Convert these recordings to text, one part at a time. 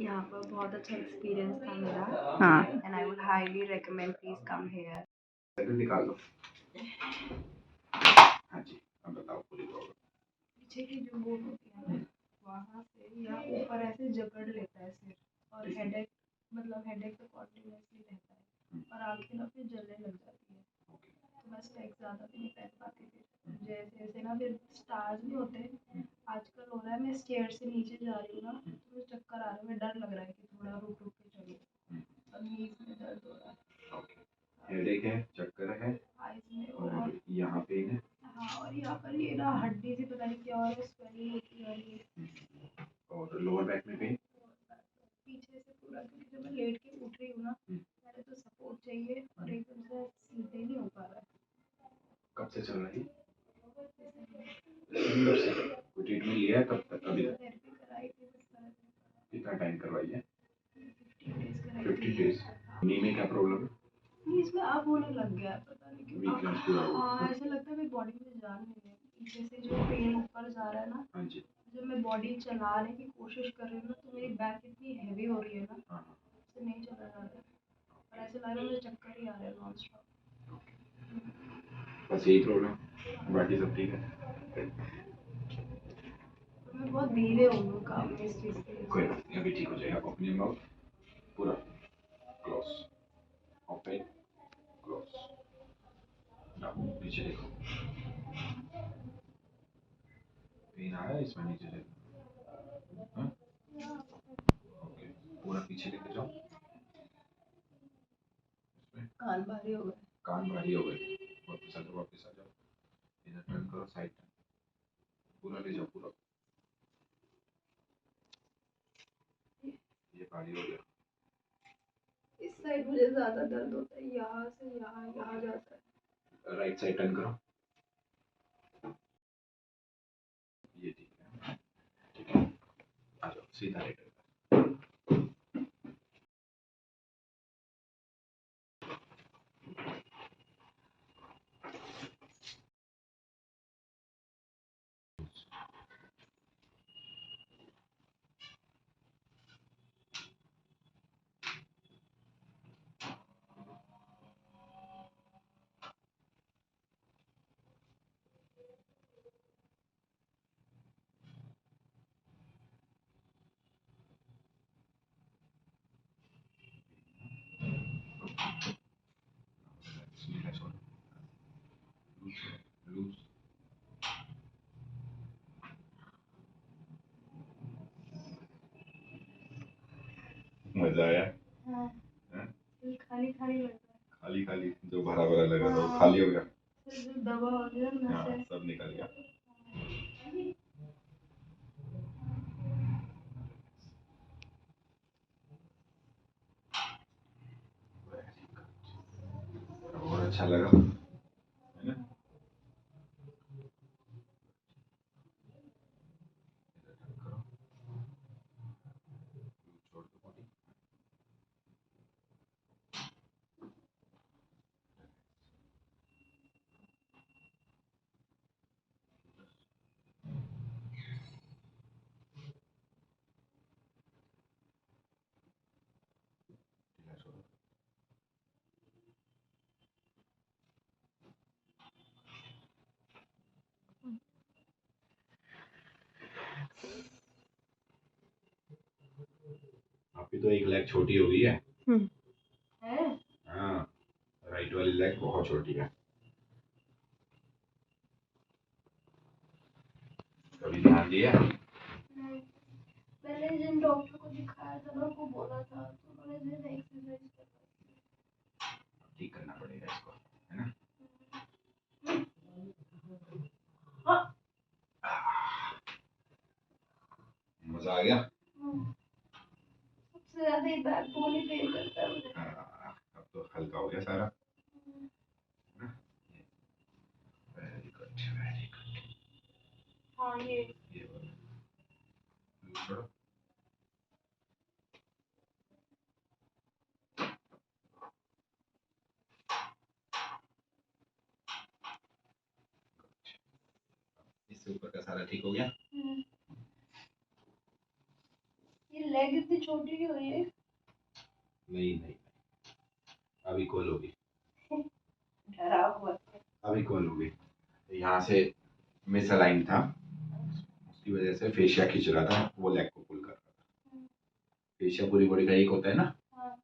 यहाँ पर बहुत अच्छा एक्सपीरियंस था मेरा। हाँ and I would highly recommend please come here. निकाल लो। हाँ जी, अब बताओ पूरी प्रॉब्लम। पीछे की जो बोन होती है ना, वहाँ से या ऊपर ऐसे जकड़ लेता है सिर, और हेडेक मतलब हेडेक तो कॉन्टिन्यूसली रहता है, और आंखें ना फिर जलने लग जाती है। तो मैं स्पेक्स ज़्यादा भी नहीं पहन पाती थी। जैसे जैसे ना फिर स्टार्स नहीं होते, आजकल हो रहा है मैं स्टेयर से नीचे जा रही हूँ ना तो मुझे चक्कर आ रहा है, मुझे डर लग रहा है कि थोड़ा रुक रुक के चलो, और नीज में दर्द हो रहा है, हेडेक है, चक्कर है, आइज में, और यहाँ पेन है। हाँ, और यहाँ पर ये ना हड्डी से पता नहीं क्या हो रहा है, स्वेलिंग होती जा रही है। और लोअर बैक में पेन पीछे से पूरा, क्योंकि जब मैं लेट के उठ रही हूँ ना, पहले तो सपोर्ट चाहिए और एकदम से सीधे नहीं हो पा रहा है। कब से चल रही है? कोई ट्रीटमेंट लिया है कब तक? अभी तक थेरेपी कराई थी, बट फर्क नहीं पड़ा। कितना टाइम करवाई है? 15 डेज कराई 50 थी। डेज। नी में क्या प्रॉब्लम है? नीज में अब होने लग गया है, पता नहीं क्यों। वीकनेस पूरा हो हाँ, ऐसा लगता है मेरी बॉडी में जान नहीं है। पीछे से जो पेन ऊपर जा रहा है ना, हाँ जी, जब मैं बॉडी चलाने की कोशिश कर रही हूँ ना, तो मेरी बैक इतनी हैवी हो रही है ना, हाँ उससे नहीं चला जा रहा है, और ऐसा लग रहा है मुझे चक्कर ही आ रहे हैं नॉन स्टॉप। बस यही प्रॉब्लम, बाकी सब ठीक है। तो मैं बहुत धीरे हूँ काम में इस चीज़ के लिए। कोई बात नहीं, अभी ठीक हो जाएगा। ओपन योर माउथ, पूरा क्लोज, ओपन क्लोज। नाउ नीचे देखो, पेन आ रहा है इसमें? नीचे देखो। हाँ, ओके, पूरा पीछे लेके जाओ। इसमें कान भारी हो गए। कान भारी हो गए, वापस आ जाओ, वापस आ जाओ। इधर टर्न करो, साइड टर्न, पूरा ले जाओ, पूरा। ये भारी हो गया। इस साइड मुझे ज्यादा दर्द होता है, यहाँ से यहाँ यहाँ जाता है। राइट साइड टर्न करो। ये ठीक है, ठीक है, आ जाओ सीधा राइट। मजा आया? हाँ, खाली खाली लग रहा है। खाली खाली जो भरा भरा लगा था वो खाली हो गया। जो दवा हो गया ना, हाँ, सब निकल गया। और अच्छा लगा है ना? करो, छोड़ दो बॉडी। ढीला छोड़ो। आपकी तो एक लेग छोटी हो गई है। है। हाँ, राइट वाली लेग बहुत छोटी है। कभी ध्यान दिया? मैंने जिन डॉक्टर को दिखाया था ना, उनको बोला था, तो उन्होंने जिन एक्सरसाइज ठीक करना पड़ेगा इसको, है ना? हाँ। मजा आ गया? सबसे ज्यादा ही बैक बोन ही पेन करता है मुझे। हाँ, अब तो हल्का हो गया सारा। Very good, very good. हाँ, ये वाला छोड़ो। इससे ऊपर का सारा ठीक हो गया। ये लेग इतनी छोटी क्यों हुई है? नहीं नहीं, अभी कॉल होगी, डरा हुआ है। अभी कॉल होगी। यहाँ से मिसअलाइन था, उसकी वजह से फेशिया खींच रहा था, वो लेग को पुल कर रहा था। फेशिया पूरी बॉडी का एक होता है ना, हाँ।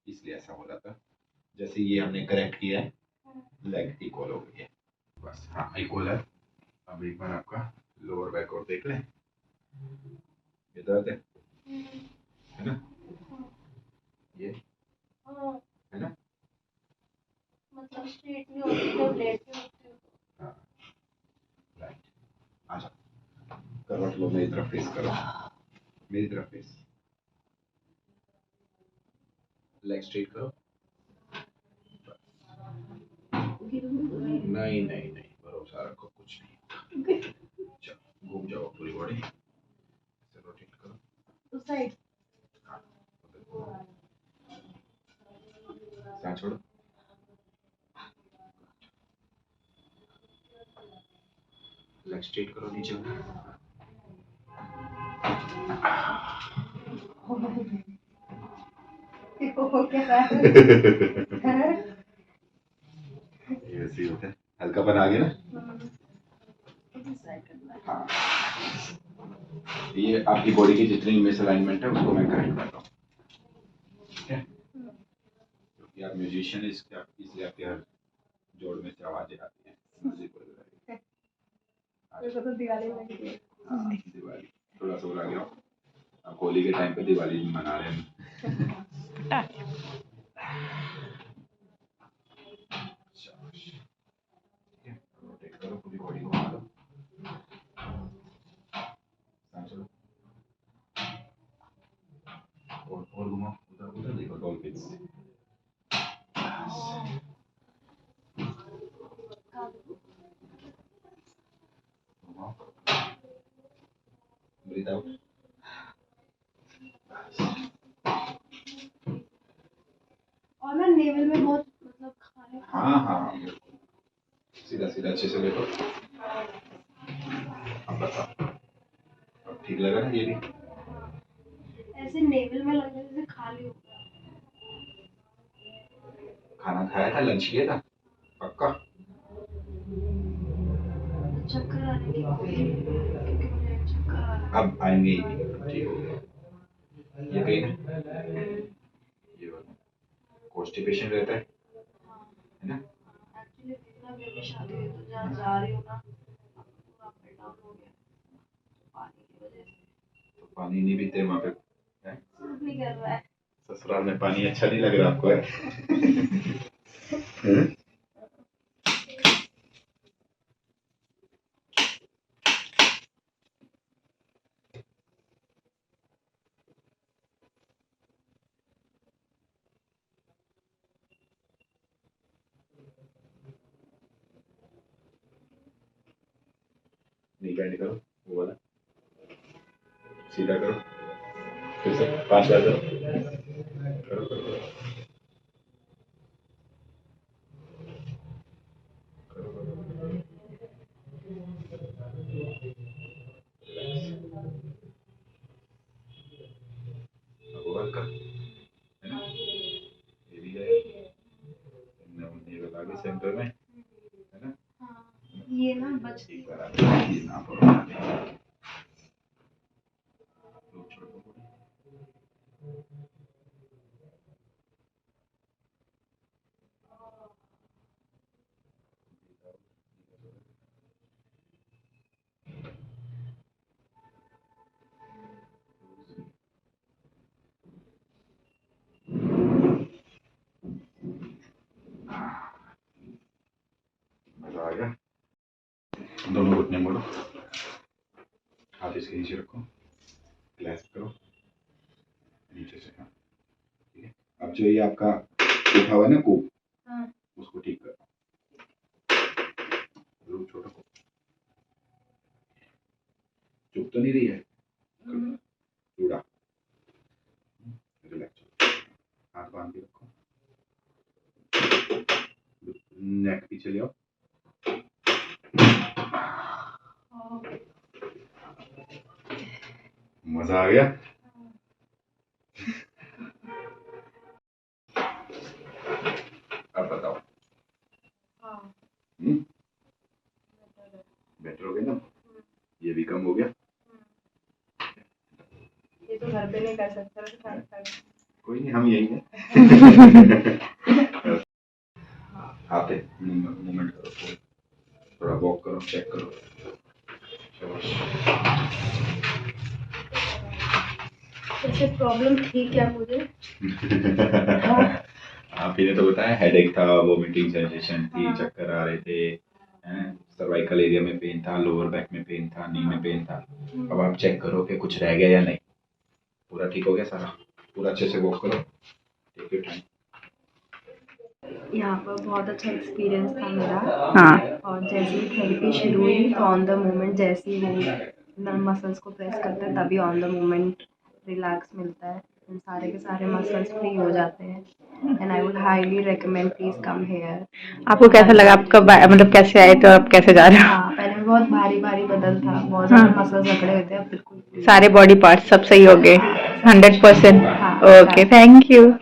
इसलिए ऐसा हो रहा था। जैसे ये हमने करेक्ट किया है, लेग इक्वल हो गई है बस। हाँ इक्वल है। अब एक बार आपका लोअर बैक और देख लें, ये दर्द है ना, ये है ना, मतलब स्ट्रेट नहीं होती जब लेट के होती हूँ। हाँ राइट। आ जाओ, करवट लो, मेरी तरफ फेस करो, मेरी तरफ फेस, लेग स्ट्रेट करो। नहीं नहीं नहीं, भरोसा रखो, कुछ नहीं। चलो घूम जाओ पूरी बॉडी, इसे रोटेट करो उस साइड। हाँ, सांस छोड़ो, लेग स्ट्रेट करो नीचे। हो क्या रहा है? ये ऐसे ही होता है, हल्कापन आ गया ना। हाँ, ये आपकी बॉडी की जितनी मिसअलाइनमेंट है उसको मैं करेक्ट कर रहा हूँ, ठीक है। क्योंकि आप म्यूजिशियन है, इसलिए आपके हर जोड़ में से आवाजें आती हैं, म्यूजिक वगैरह। तो दिवाली लगी है। हाँ दिवाली, थोड़ा सा और आ गया, अब होली के टाइम पे दिवाली मना रहे हैं। रोटेट करो पूरी बॉडी को, मारो, सांस लो, और घुमाओ, उधर उधर देखो, डॉल्फिन्स। घुमाओ, ब्रीथ आउट। और ना नेवल में बहुत मतलब खाने। हाँ हाँ बिल्कुल, सीधा सीधा अच्छे से देखो। अब बताओ, अब ठीक लगा ना ये भी? ऐसे नेवल में लग रहा है जैसे खाली हो गया। खाना खाया था, लंच किया था पक्का? चक्कर आने की क्योंकि मुझे चक्कर आ रहा है। अब आएंगे ही नहीं, ठीक हो गया। ये पेन है, ये कॉन्स्टिपेशन रहता है ना। एक्चुअली इतना मेरी शादी हुई तो जहाँ जा रही हूँ ना पूरा अप एंड डाउन हो गया पानी की वजह से। तो पानी नहीं पीते वहाँ पे है? सूट नहीं कर रहा है। ससुराल में पानी अच्छा नहीं लग रहा आपको है? हैं? नहीं बैंड करो, वो वाला सीधा करो, फिर से 5 बार करो, करो करो करो करो, अब वो हल्का है ना, ये भी है, ये वाला भी सेंटर में है ना। ये ना बचती एक बार आप ये नाप और बना दें, लो छोड़ो, मजा आ गया। दोनों घुटने मोड़ो, हाथ इसके नीचे रखो, क्लैस्प करो नीचे से, हाँ ठीक है। अब जो ये आपका उठा हुआ है ना कूप, उसको ठीक करो, जरूर छोटा को, चुप तो नहीं रही है, चूड़ा, रिलैक्स, हाथ बांध के रखो, नेक पीछे ले आओ, मजा आ गया। घर पे नहीं कर सकते। कोई नहीं, हम यही हैं। आते मूवमेंट करो, थोड़ा वॉक करो, चेक करो। ऐसे प्रॉब्लम थी क्या मुझे? आप ही ने तो बताया हेडेक था, वोमिटिंग सेंसेशन थी, चक्कर आ रहे थे, सर्वाइकल एरिया में पेन था, लोअर बैक में पेन था, नी में पेन था। अब आप चेक करो कि कुछ रह गया या नहीं, पूरा ठीक हो गया सारा, पूरा अच्छे से वॉक करो, टेक योर टाइम। यहाँ पर बहुत अच्छा एक्सपीरियंस था मेरा। हाँ। और जैसे ही थेरेपी शुरू हुई तो ऑन द मोमेंट जैसे ही वो मसल्स को प्रेस करते हैं तभी ऑन द मोमेंट रिलैक्स मिलता है, सारे के सारे मसल्स फ्री हो जाते हैं। And I would highly recommend, please come here. आपको कैसा लगा? आप कब मतलब कैसे आए, तो अब कैसे जा रहे हो? हाँ, पहले बहुत भारी भारी बदन था, बहुत ज़्यादा मसल्स अकड़े हुए थे, अब बिल्कुल सारे बॉडी पार्ट्स सब सही हो गए 100%? हाँ, ओके, थैंक यू।